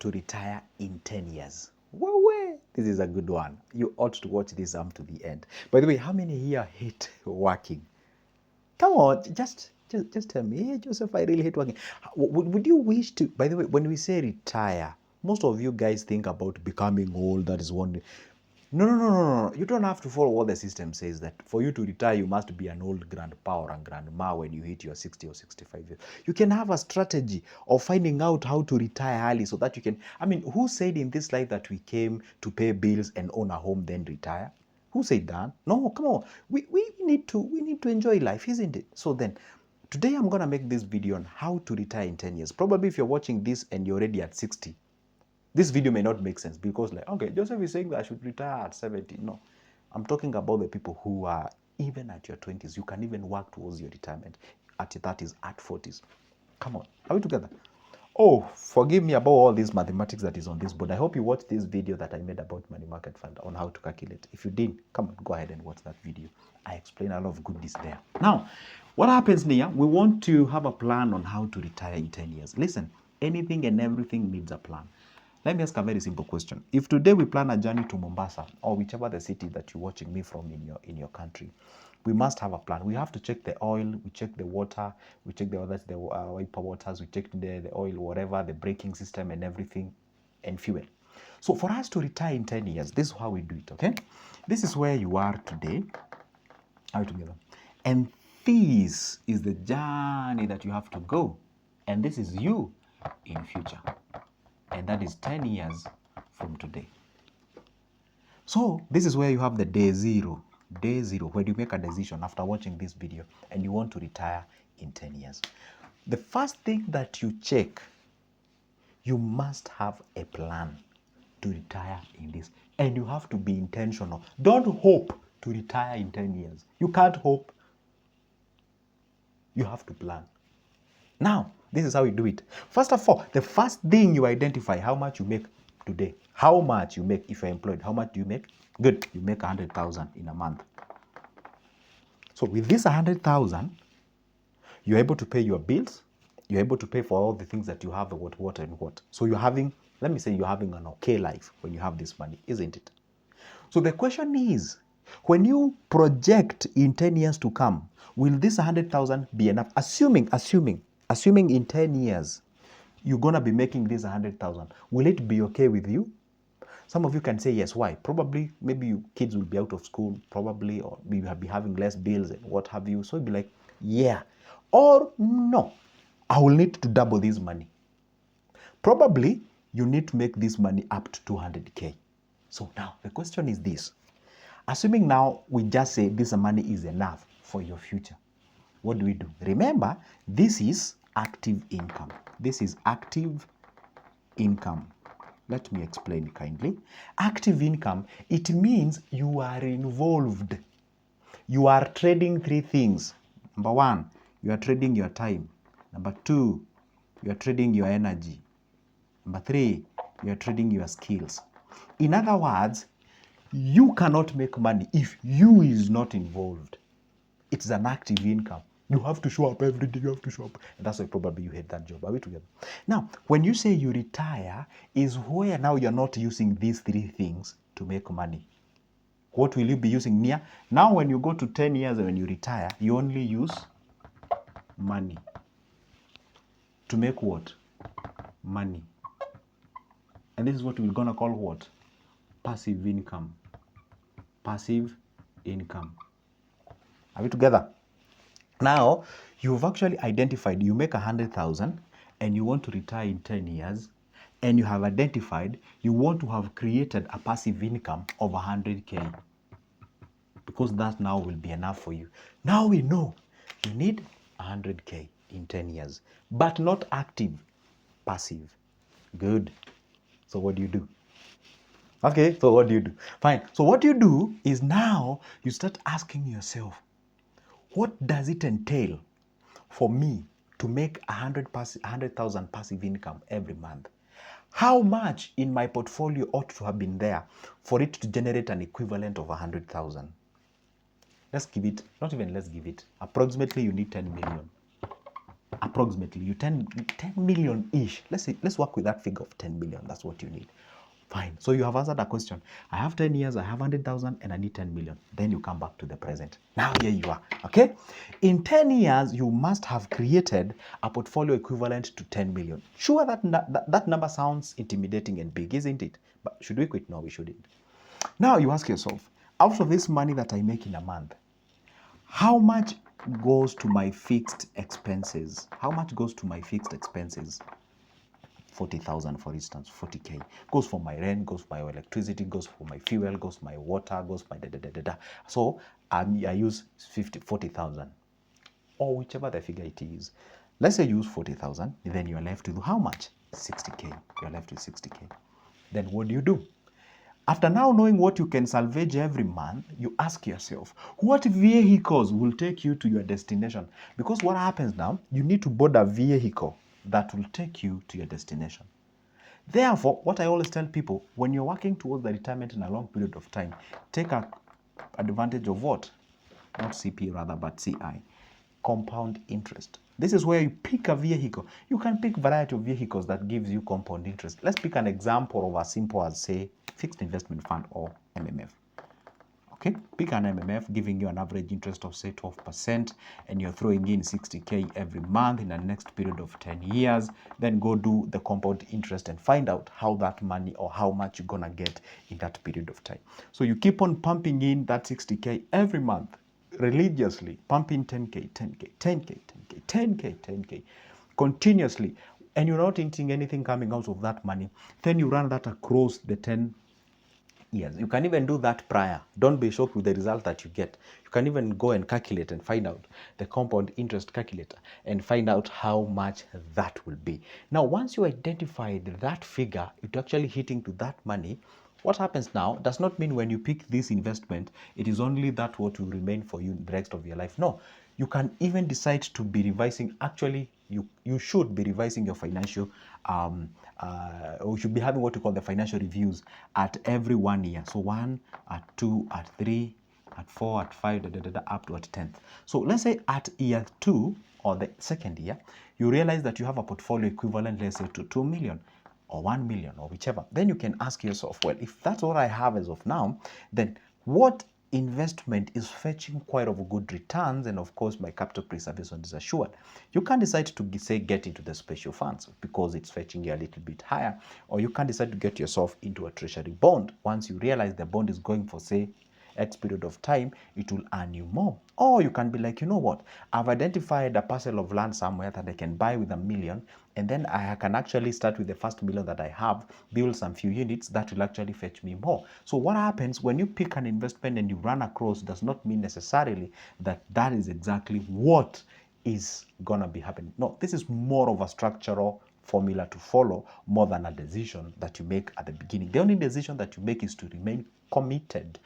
to retire in 10 years. Whoa, this is a good one. You ought to watch this to the end. By the way, how many here hate working? Come on, just tell me. Hey, Joseph, I really hate working. Would you wish to, by the way, when we say retire, most of you guys think about becoming old. That is one. No. You don't have to follow what the system says, that for you to retire, you must be an old grandpa or a grandma when you hit your 60 or 65 years. You can have a strategy of finding out how to retire early so that you can. I mean, who said in this life that we came to pay bills and own a home, then retire? Who said that? No, come on. We need to enjoy life, isn't it? So then, today I'm going to make this video on how to retire in 10 years. Probably if you're watching this and you're already at 60, this video may not make sense because like, okay, Joseph is saying that I should retire at 70. No, I'm talking about the people who are even at your 20s. You can even work towards your retirement at your 30s, at 40s. Come on, are we together? Oh, forgive me about all this mathematics that is on this board. I hope you watched this video that I made about money market fund on how to calculate. If you didn't, come on, go ahead and watch that video. I explain a lot of goodies there. Now, what happens here? We want to have a plan on how to retire in 10 years. Listen, anything and everything needs a plan. Let me ask a very simple question. If today we plan a journey to Mombasa or whichever the city that you're watching me from in your country, we must have a plan. We have to check the oil, we check the water, we check the others, the wiper waters, we check the oil, whatever, the braking system and everything, and fuel. So for us to retire in 10 years, this is how we do it, okay? This is where you are today. Are we together? And this is the journey that you have to go. And this is you in future. And that is 10 years from today. So this is where you have the day zero, when you make a decision after watching this video and you want to retire in 10 years. The first thing that you check, you must have a plan to retire in this. And you have to be intentional. Don't hope to retire in 10 years. You can't hope. You have to plan. Now, this is how you do it. First of all, the first thing you identify how much you make today. How much you make if you're employed. How much do you make? Good. You make 100,000 in a month. So with this 100,000, you're able to pay your bills. You're able to pay for all the things that you have, what and what. So you're having, let me say you're having an okay life when you have this money, isn't it? So the question is, when you project in 10 years to come, will this 100,000 be enough? Assuming in 10 years, you're going to be making this 100,000. Will it be okay with you? Some of you can say yes. Why? Probably, maybe your kids will be out of school, probably, or you will be having less bills and what have you. So you'll be like, yeah. Or no, I will need to double this money. Probably, you need to make this money up to 200K. So now, the question is this. Assuming now we just say this money is enough for your future. What do we do? Remember, this is active income. This is active income. Let me explain kindly. Active income, it means you are involved. You are trading three things. Number one, you are trading your time. Number two, you are trading your energy. Number three, you are trading your skills. In other words, you cannot make money if you is not involved. It's an active income. You have to show up every day. You have to show up. And that's why probably you hate that job. Are we together? Now, when you say you retire, is where now you're not using these three things to make money. What will you be using near? Now, when you go to 10 years and when you retire, you only use money. To make what? Money. And this is what we're going to call what? Passive income. Passive income. Are we together? Now, you've actually identified you make 100,000 and you want to retire in 10 years, and you have identified you want to have created a passive income of 100K, because that now will be enough for you. Now we know you need 100K in 10 years, but not active, passive. Good. So what do you do? Okay, so what do you do? Fine. So what you do is now you start asking yourself, what does it entail for me to make 100,000 passive income every month? How much in my portfolio ought to have been there for it to generate an equivalent of 100,000? Let's give it, not even let's give it, approximately you need 10 million. approximately, you 10 million-ish. Let's work with that figure of 10 million. That's what you need. Fine. So you have answered that question. I have 10 years, I have 100,000, and I need 10 million. Then you come back to the present. Now here you are. Okay? In 10 years, you must have created a portfolio equivalent to 10 million. Sure, that number sounds intimidating and big, isn't it? But should we quit? No, we shouldn't. Now you ask yourself, out of this money that I make in a month, how much goes to my fixed expenses? How much goes to my fixed expenses? 40,000, for instance, 40K. Goes for my rent, goes for my electricity, goes for my fuel, goes for my water, goes for my da da da da da. So I use 40,000 or whichever the figure it is. Let's say you use 40,000, then you're left with how much? 60K. You're left with 60K. Then what do? After now knowing what you can salvage every month, you ask yourself, what vehicles will take you to your destination? Because what happens now, you need to board a vehicle that will take you to your destination. Therefore, what I always tell people, when you're working towards the retirement in a long period of time, take advantage of what? Not CP rather, but CI. Compound interest. This is where you pick a vehicle. You can pick a variety of vehicles that gives you compound interest. Let's pick an example of as simple as, say, fixed investment fund or MMF. Okay, pick an MMF giving you an average interest of say 12%, and you're throwing in 60K every month in the next period of 10 years. Then go do the compound interest and find out how that money or how much you're gonna get in that period of time. So you keep on pumping in that 60K every month religiously, pumping 10K, 10K, 10K, 10K, 10K, 10K, continuously, and you're not eating anything coming out of that money. Then you run that across the 10 years. You can even do that prior. Don't be shocked with the result that you get. You can even go and calculate and find out the compound interest calculator and find out how much that will be. Now, once you identified that figure, it's actually hitting to that money. What happens now does not mean when you pick this investment, it is only that what will remain for you the rest of your life. No, you can even decide to be revising. Actually, you should be revising your financial or you should be having what we call the financial reviews at every 1 year. So 1, at 2, at 3, at 4, at 5, up to at 10th. So let's say at year 2 or the second year, you realize that you have a portfolio equivalent, let's say, to 2 million or 1 million or whichever. Then you can ask yourself, well, if that's what I have as of now, then what investment is fetching quite of good returns, and of course my capital preservation is assured? You can decide to say get into the special funds because it's fetching you a little bit higher, or you can decide to get yourself into a treasury bond. Once you realize the bond is going for say X period of time, it will earn you more. Or you can be like, you know what, I've identified a parcel of land somewhere that I can buy with 1 million, and then I can actually start with the first million that I have, build some few units that will actually fetch me more. So what happens when you pick an investment and you run across does not mean necessarily that that is exactly what is gonna be happening. No, this is more of a structural formula to follow more than a decision that you make at the beginning. The only decision that you make is to remain committed,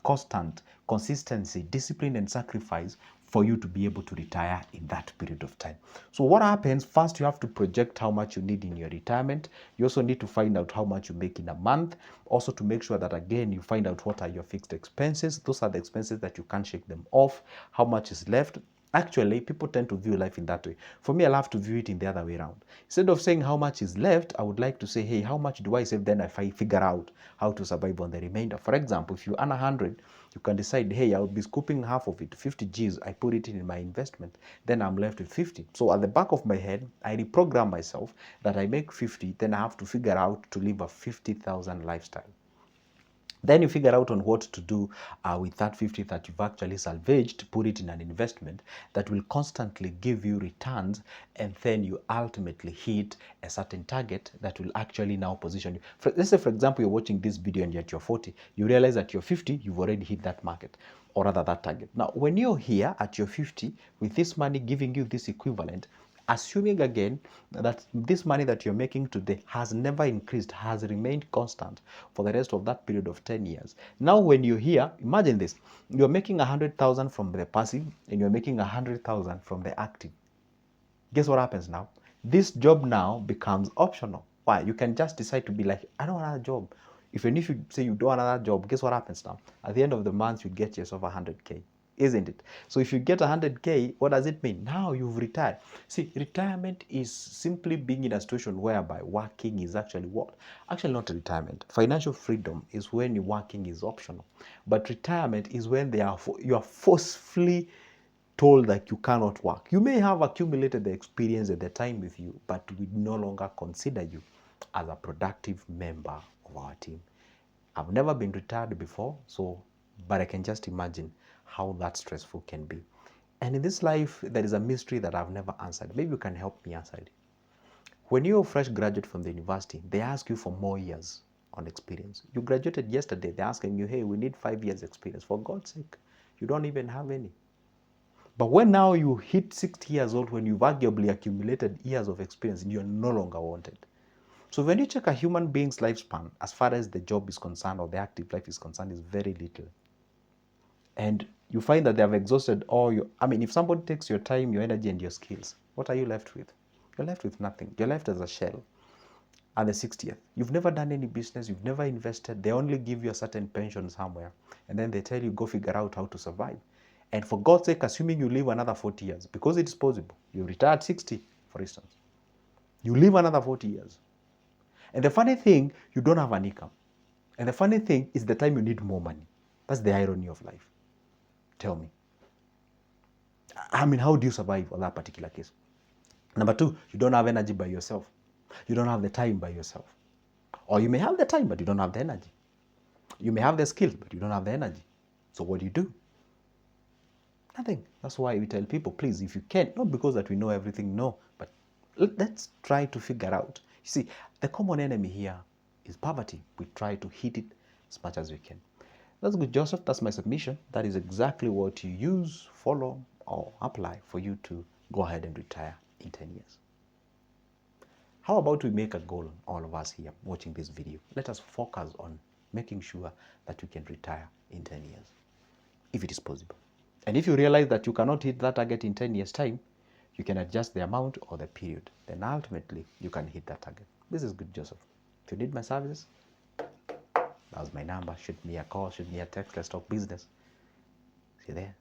constant, consistency, discipline, and sacrifice for you to be able to retire in that period of time. So what happens? First, you have to project how much you need in your retirement. You also need to find out how much you make in a month. Also to make sure that, again, you find out what are your fixed expenses. Those are the expenses that you can't shake them off. How much is left? Actually, people tend to view life in that way. For me, I love to view it in the other way around. Instead of saying how much is left, I would like to say, hey, how much do I save? Then if I figure out how to survive on the remainder. For example, if you earn 100, you can decide, hey, I'll be scooping half of it, 50 G's, I put it in my investment, then I'm left with 50. So at the back of my head, I reprogram myself that I make 50, then I have to figure out to live a 50,000 lifestyle. Then you figure out on what to do with that 50 that you've actually salvaged, put it in an investment that will constantly give you returns, and then you ultimately hit a certain target that will actually now position you. Let's say, for example, you're watching this video and yet you're 40. You realize at your 50, you've already hit that market, or rather that target. Now, when you're here at your 50, with this money giving you this equivalent, assuming again that this money that you're making today has never increased, has remained constant for the rest of that period of 10 years. Now, when you're here, imagine this, you're making 100,000 from the passive and you're making 100,000 from the active. Guess what happens now? This job now becomes optional. Why? You can just decide to be like, I don't want another job. Even if you say you don't want another job, guess what happens now? At the end of the month, you get yourself 100K. isn't it? So if you get 100K, what does it mean? Now you've retired. See, retirement is simply being in a situation whereby working is actually what? Actually not retirement. Financial freedom is when working is optional. But retirement is when you are forcefully told that you cannot work. You may have accumulated the experience at the time with you, but we no longer consider you as a productive member of our team. I've never been retired before, but I can just imagine how that stressful can be. And in this life, there is a mystery that I've never answered. Maybe you can help me answer it. When you're a fresh graduate from the university, they ask you for more years on experience. You graduated yesterday, they're asking you, hey, we need 5 years experience. For God's sake, you don't even have any. But when now you hit 60 years old, when you've arguably accumulated years of experience, you're no longer wanted. So when you check a human being's lifespan, as far as the job is concerned or the active life is concerned, is very little. And you find that they have exhausted all your, if somebody takes your time, your energy, and your skills, what are you left with? You're left with nothing. You're left as a shell. At the 60th, you've never done any business, you've never invested, they only give you a certain pension somewhere, and then they tell you, go figure out how to survive. And for God's sake, assuming you live another 40 years, because it is possible, you retire at 60, for instance, you live another 40 years. And the funny thing, you don't have an income. And the funny thing is the time you need more money. That's the irony of life. Tell me. How do you survive on that particular case? Number two, you don't have energy by yourself. You don't have the time by yourself. Or you may have the time, but you don't have the energy. You may have the skills, but you don't have the energy. So what do? Nothing. That's why we tell people, please, if you can, not because that we know everything, no, but let's try to figure out. You see, the common enemy here is poverty. We try to hit it as much as we can. That's good, Joseph. That's my submission. That is exactly what you use, follow, or apply for you to go ahead and retire in 10 years. How about we make a goal, all of us here watching this video? Let us focus on making sure that we can retire in 10 years, if it is possible. And if you realize that you cannot hit that target in 10 years' time, you can adjust the amount or the period. Then ultimately, you can hit that target. This is good, Joseph. If you need my services, that's my number. Shoot me a call, shoot me a text. Let's talk business. See you there.